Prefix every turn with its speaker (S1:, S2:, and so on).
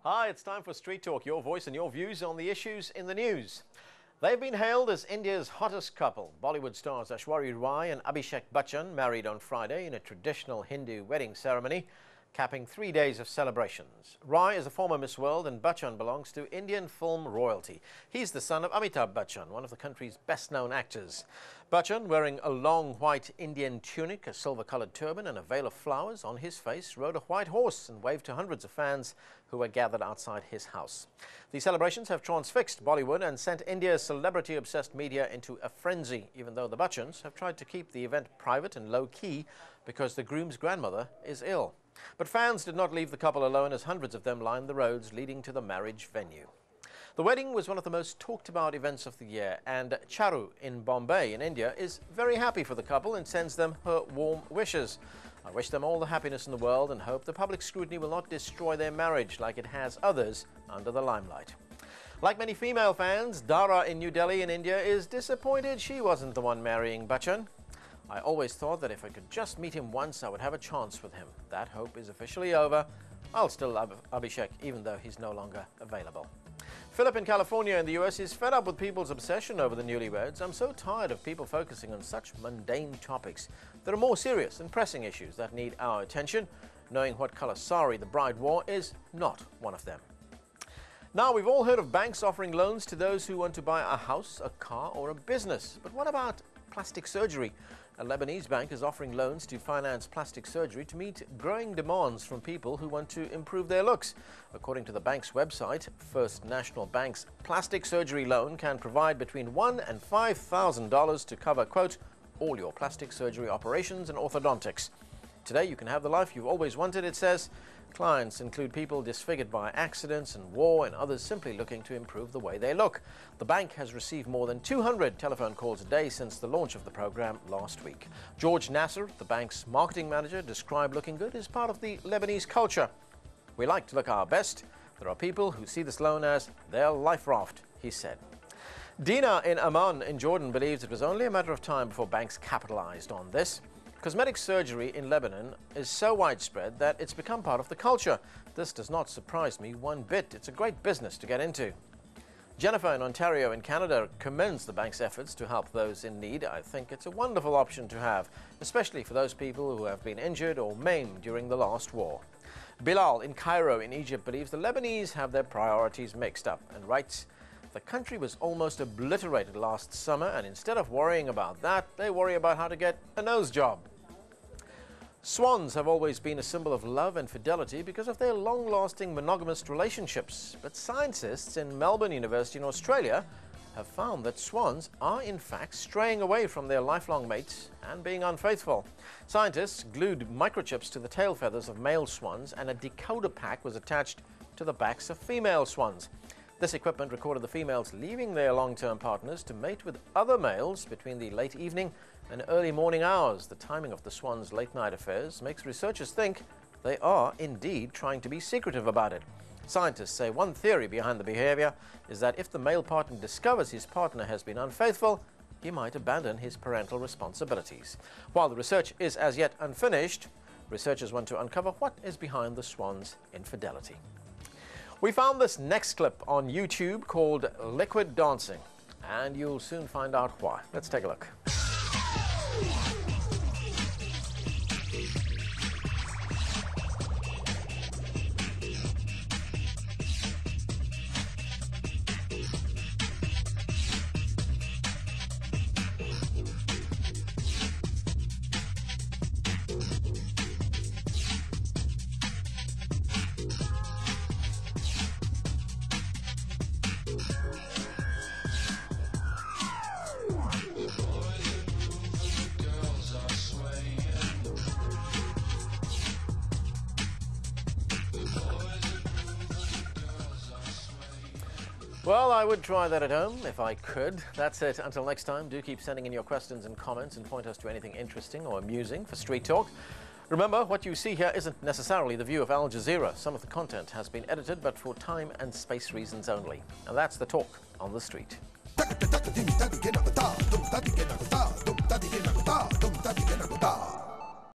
S1: Hi, it's time for Street Talk, your voice and your views on the issues in the news. They've been hailed as India's hottest couple. Bollywood stars Aishwarya Rai and Abhishek Bachchan married on Friday in a traditional Hindu wedding ceremony, capping 3 days of celebrations. Rai is a former Miss World and Bachchan belongs to Indian film royalty. He's the son of Amitabh Bachchan, one of the country's best-known actors. Bachchan, wearing a long white Indian tunic, a silver-coloured turban and a veil of flowers on his face, rode a white horse and waved to hundreds of fans who were gathered outside his house. The celebrations have transfixed Bollywood and sent India's celebrity-obsessed media into a frenzy, even though the Bachchans have tried to keep the event private and low-key because the groom's grandmother is ill. But fans did not leave the couple alone as hundreds of them lined the roads leading to the marriage venue. The wedding was one of the most talked about events of the year, and Charu in Bombay in India is very happy for the couple and sends them her warm wishes. I wish them all the happiness in the world and hope the public scrutiny will not destroy their marriage like it has others under the limelight. Like many female fans, Dara in New Delhi in India is disappointed she wasn't the one marrying Bachchan. I always thought that if I could just meet him once, I would have a chance with him. That hope is officially over. I'll still love Abhishek, even though he's no longer available. Philip in California in the US is fed up with people's obsession over the newlyweds. I'm so tired of people focusing on such mundane topics. There are more serious and pressing issues that need our attention. Knowing what color sari the bride wore is not one of them. Now, we've all heard of banks offering loans to those who want to buy a house, a car or a business. But what about plastic surgery? A Lebanese bank is offering loans to finance plastic surgery to meet growing demands from people who want to improve their looks. According to the bank's website, First National Bank's plastic surgery loan can provide between $1,000 and $5,000 to cover, quote, all your plastic surgery operations and orthodontics. Today you can have the life you've always wanted, it says. Clients include people disfigured by accidents and war and others simply looking to improve the way they look. The bank has received more than 200 telephone calls a day since the launch of the program last week. George Nasser, the bank's marketing manager, described looking good as part of the Lebanese culture. We like to look our best. There are people who see this loan as their life raft, he said. Dina in Amman in Jordan believes it was only a matter of time before banks capitalized on this. Cosmetic surgery in Lebanon is so widespread that it's become part of the culture. This does not surprise me one bit. It's a great business to get into. Jennifer in Ontario in Canada commends the bank's efforts to help those in need. I think it's a wonderful option to have, especially for those people who have been injured or maimed during the last war. Bilal in Cairo in Egypt believes the Lebanese have their priorities mixed up and writes, the country was almost obliterated last summer, and instead of worrying about that, they worry about how to get a nose job. Swans have always been a symbol of love and fidelity because of their long-lasting monogamous relationships. But scientists in Melbourne University in Australia have found that swans are in fact straying away from their lifelong mates and being unfaithful. Scientists glued microchips to the tail feathers of male swans, and a decoder pack was attached to the backs of female swans. This equipment recorded the females leaving their long-term partners to mate with other males between the late evening and early morning hours. The timing of the swans' late-night affairs makes researchers think they are indeed trying to be secretive about it. Scientists say one theory behind the behavior is that if the male partner discovers his partner has been unfaithful, he might abandon his parental responsibilities. While the research is as yet unfinished, researchers want to uncover what is behind the swans' infidelity. We found this next clip on YouTube called Liquid Dancing, and you'll soon find out why. Let's take a look. Well, I would try that at home if I could. That's it. Until next time, do keep sending in your questions and comments and point us to anything interesting or amusing for Street Talk. Remember, what you see here isn't necessarily the view of Al Jazeera. Some of the content has been edited, but for time and space reasons only. And that's the talk on the street.